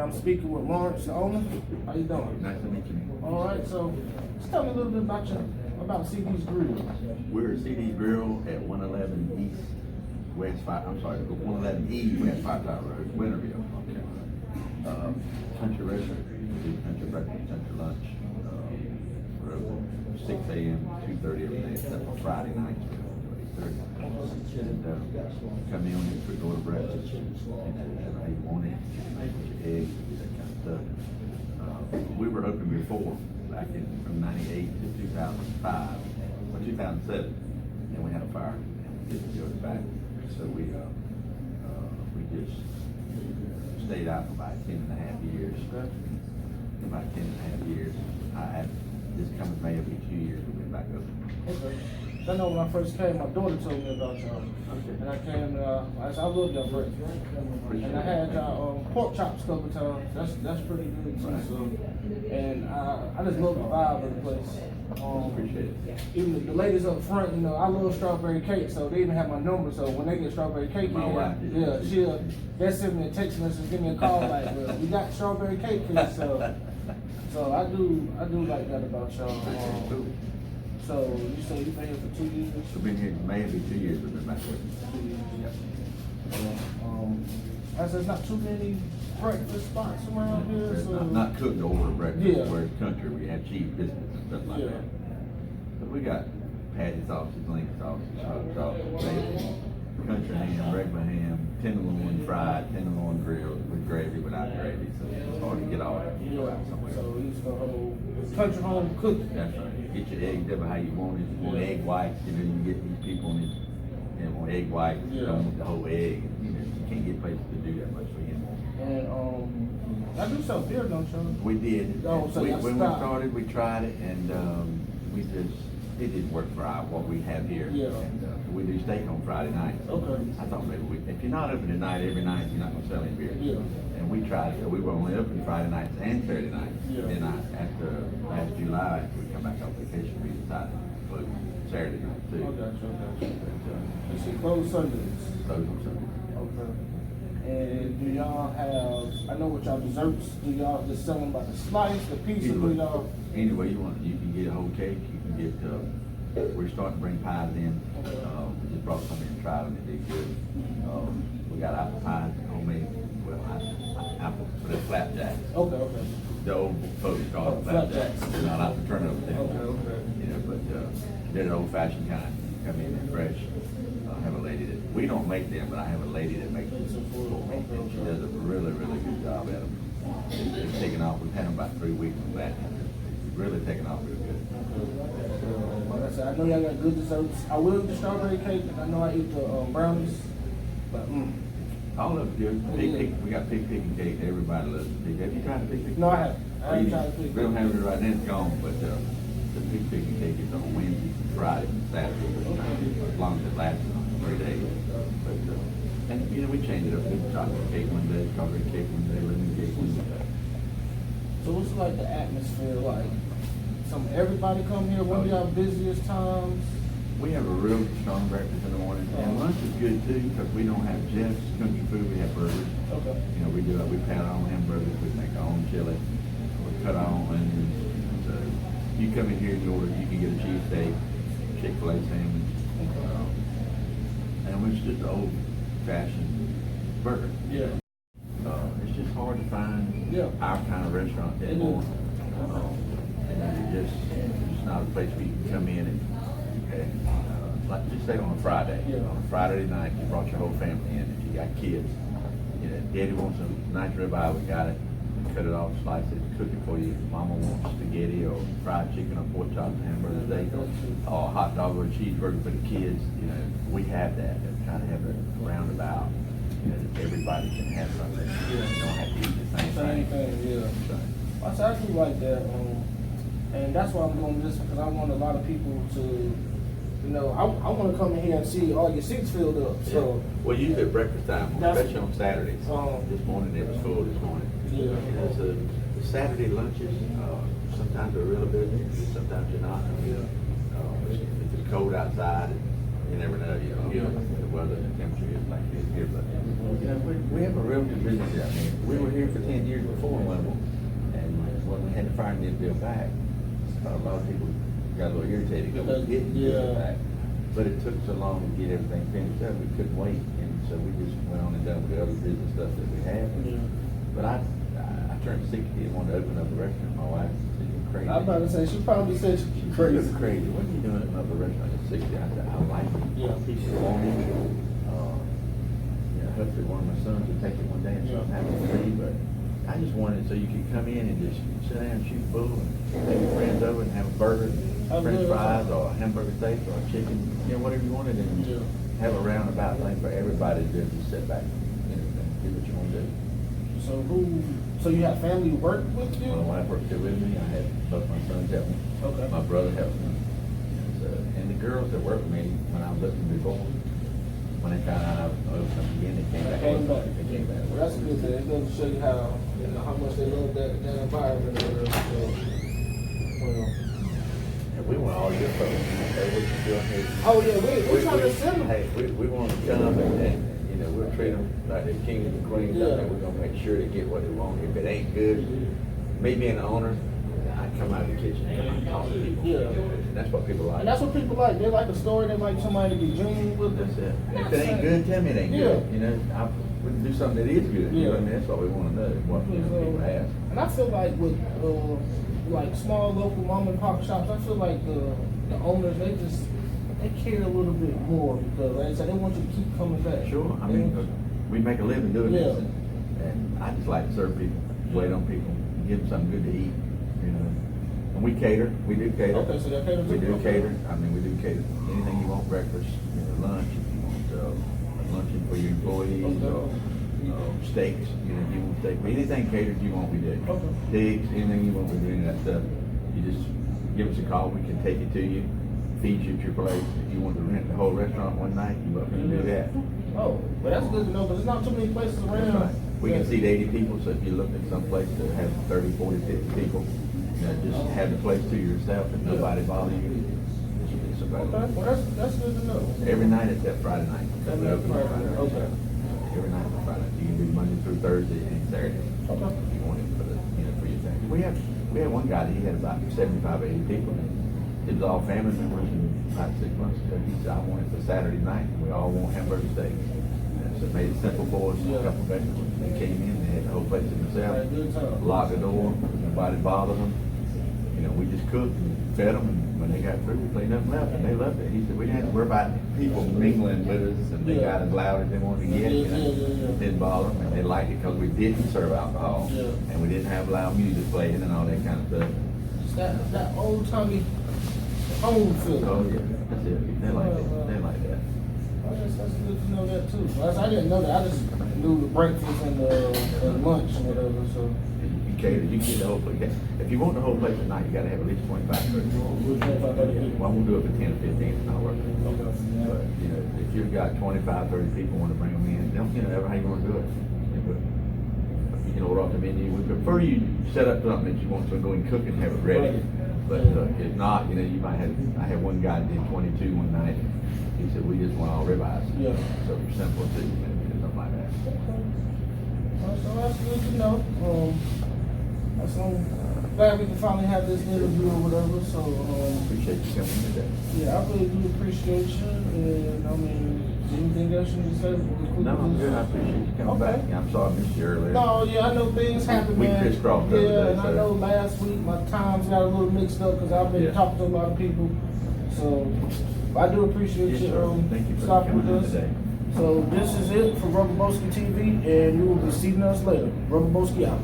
I'm speaking with Lawrence, the owner. How you doing? Nice to meet you. All right, so just tell me a little bit about CD's Grill. We're at CD's Grill at 111 East West 5. I'm sorry, 111 E West 5 Road, Winterville. Country restaurant. We do country breakfast, country lunch. We're open 6 a.m. to 2:30 every day except for Friday nights. 8:30. And come in on your quick order breakfast. How you want it, eggs, that kind of stuff. We were open before, back in from 98 to 2005, or 2007. Then we had a fire and we didn't go back. So we just stayed out for about 10.5 years. About 10.5 years. This coming May will be 2 years we've been back open. Okay. I know when I first came, my daughter told me about y'all. Okay. And I came, I love y'all breakfast. And I had y'all pork chops a couple times. That's pretty good too. Right. So, and I just love the vibe of the place. Appreciate it. Even the ladies up front, you know, I love strawberry cake, so they even have my number. So when they get strawberry cake, they'll send me a text message, give me a call like, well, we got strawberry cake here. So I do like that about y'all. So you say you've been here for 2 years? We've been here maybe 2 years. We've been back with 2 years. Yeah. I said there's not too many breakfast spots around here. So not cooked over breakfast. Yeah. Where it's country, we have cheese biscuits and stuff like that. But we got patty sausage, link sausage, smoked sausage, bacon, country ham, regular ham, tenderloin fried, tenderloin grilled with gravy, without gravy. So it's hard to get all that. Somewhere. So it's the whole country home cooking. That's right. Get your eggs ever how you want it. You want egg whites, you know, you get these people on this, you know, egg whites, you don't want the whole egg. You know, you can't get places to do that much for you. And I do sell beer, don't you? We did. Oh, so when we started, we tried it, and it didn't work for what we have here. Yeah. And we do steak on Friday night. Okay. I thought maybe if you're not open at night every night, you're not going to sell any beer. Yeah. And we tried it. So we were only open Friday nights and Saturday nights. Yeah. Then after last July, after we come back on vacation, we decided to close Saturday night too. I got you. But, so close Sundays. Close on Sunday. Okay. And do y'all have, I know what y'all desserts, do y'all just sell them by the slice, the piece, or do y'all? Any way you want. You can get a whole cake. You can get, we're starting to bring pies in. Okay. We just brought some in and tried them. They did good. We got apple pies, homemade, apple, but it's flapjacks. Okay. The old folks call it flapjacks. They're not out to turn over there. Okay. You know, but they're the old fashioned kind. Come in and fresh. I have a lady that, we don't make them, but I have a lady that makes them for me. And she does a really, really good job at them. It's taken off. We've had them about 3 weeks on that. It's really taken off real good. Like I said, I know y'all got good desserts. I will eat the strawberry cake, and I know I eat the brownies. But all of them good. We got pig picking cake. Everybody loves the pig. Have you tried the pig picking? No, I haven't. I haven't tried the pig. We don't have it right now. It's gone. But the pig picking cake is on Wednesday, Friday, and Saturday. As long as it lasts 3 days. But and you know, we change it up. We chocolate cake one day, strawberry cake one day, lemon cake one day. So what's like the atmosphere like? Everybody come here. What are y'all busiest times? We have a real strong breakfast in the morning, and lunch is good too because we don't have Jeff's country food. We have burgers. Okay. You know, we pat our own hamburgers. We make our own chili. We cut our own onions. So you come in here and you order. You can get a cheesesteak, Chick-fil-A sandwich, and it's just an old-fashioned burger. Yeah. It's just hard to find our kind of restaurant anymore. It's just not a place where you can come in and, like just say on a Friday. Yeah. On a Friday night, you brought your whole family in. If you got kids, you know, Daddy wants a nice ribeye, we got it. Cut it off, slice it, cook it for you. Mama wants spaghetti or fried chicken or pork chops, hamburger steak, or a hot dog or a cheeseburger for the kids. You know, we have that. And kind of have a roundabout. You know, that everybody can have something. You don't have to eat the same thing. I do like that. And that's why I'm doing this, because I want a lot of people to, you know, I want to come in here and see all your seats filled up. So well, usually at breakfast time, especially on Saturdays. This morning it was full. This morning. Yeah. You know, so the Saturday lunches, sometimes they're really busy, sometimes you're not. If it's cold outside, and you never know, the weather, the temperature is like this here, but, we have a real good business here. I mean, we were here for 10 years before Level, and when we had to fire this bill back, a lot of people got a little irritated because we didn't get it back. But it took so long to get everything finished up, we couldn't wait, and so we just went on and done with the other business stuff that we had. But I turned 60 and wanted to open up a restaurant. My wife said, "You're crazy." I'm about to say, she probably said she's crazy. You're crazy. What are you doing at another restaurant at 60? I said, I like it. People want it. Hopefully one of my sons will take it one day and something happens to me, but I just wanted it so you could come in and just sit down and shoot the bull and take your friends over and have a burger, French fries, or a hamburger steak, or a chicken, whatever you wanted, and have a roundabout thing for everybody to do. Just sit back and do what you want to do. So you have family work with you? My wife worked there with me. I had both my sons help me. Okay. My brother helped me. And the girls that worked with me when I was looking before, when they found out I was opening up again, they came back. They came back. Well, that's a good thing. It goes to show you how much they love that environment. And we want all your folks. Hey, what you doing here? Oh yeah, we're trying to send them. Hey, we want to come and we'll treat them like the kings and queens. And we're gonna make sure they get what they want. If it ain't good, me being the owner, I come out of the kitchen and talk to people. And that's what people like. And that's what people like. They like a story. They like somebody to be genuine with. That's it. If it ain't good, tell me it ain't good. We can do something that is good. You know what I mean? That's what we want to know. What people ask. And I feel like with like small local mom and pop shops, I feel like the owners they care a little bit more because like I said, they want you to keep coming back. Sure. I mean, we make a living doing this, and I just like to serve people, wait on people, give them something good to eat. And we cater. We do cater. Okay, so they cater too? We do cater. I mean, we do cater. Anything you want, breakfast, lunch, if you want luncheon for your employees, or steaks, if you want steak. Anything catered you want, we do. Okay. Pigs, anything you want, we do. Any of that stuff. You just give us a call. We can take it to you, feed you at your place. If you want to rent the whole restaurant one night, you're welcome to do that. Oh, but that's good to know, because there's not too many places around. That's right. We can seat 80 people, so if you're looking at some place to have 30, 40, 50 people, just have the place to yourself and nobody bother you. Okay, well that's good to know. Every night it's that Friday night. Every night Friday. Okay. Every night is Friday. You can do Monday through Thursday and Saturday. Okay. If you want it for for your thing. We had one guy that he had about 75, 80 people. It was all family members, and about 6 months ago he said, I want it for Saturday night. We all want hamburger steaks. So made it simple for us, a couple of vegetables. They came in, they had the whole place to themselves, locked the door, nobody bothered them. We just cooked and fed them, and when they got through, we cleaned up and left, and they loved it. He said, we didn't have to worry about people mingling with us, and they got as loud as they wanted to get. Didn't bother them, and they liked it because we didn't serve alcohol, and we didn't have loud music playing and all that kind of stuff. Just that old-timey home feeling. Oh yeah, that's it. They like it. They like that. That's good to know that too. I didn't know that. I just knew the breakfast and the lunch and whatever. So you cater. You can get the whole place. If you want the whole place at night, you got to have at least 25, 30 people. Well, I won't do it for 10 or 15. It's not working. Okay. But if you've got 25, 30 people want to bring them in, don't ever how you want to do it. But we're off the menu. We prefer you set up something that you want to go and cook and have it ready. But if not, you might have. I had one guy that did 22 one night. He said, we just want all ribeyes. So simple too, something like that. Okay. So that's good to know. I'm glad we can finally have this interview or whatever. So appreciate you coming today. Yeah, I really do appreciate you. And I mean, anything else you need to say? No, I'm good. I appreciate you coming back. I'm sorry I missed you earlier. No, I know things happen, we man. crisscrossed the other day, and I know last week my times got a little mixed up because I've been talking to a lot of people. So I do appreciate you Thank you for stopping with coming us. today. So this is it for Rubaboskii TV, and you will be seeing us later. Rubaboskii out.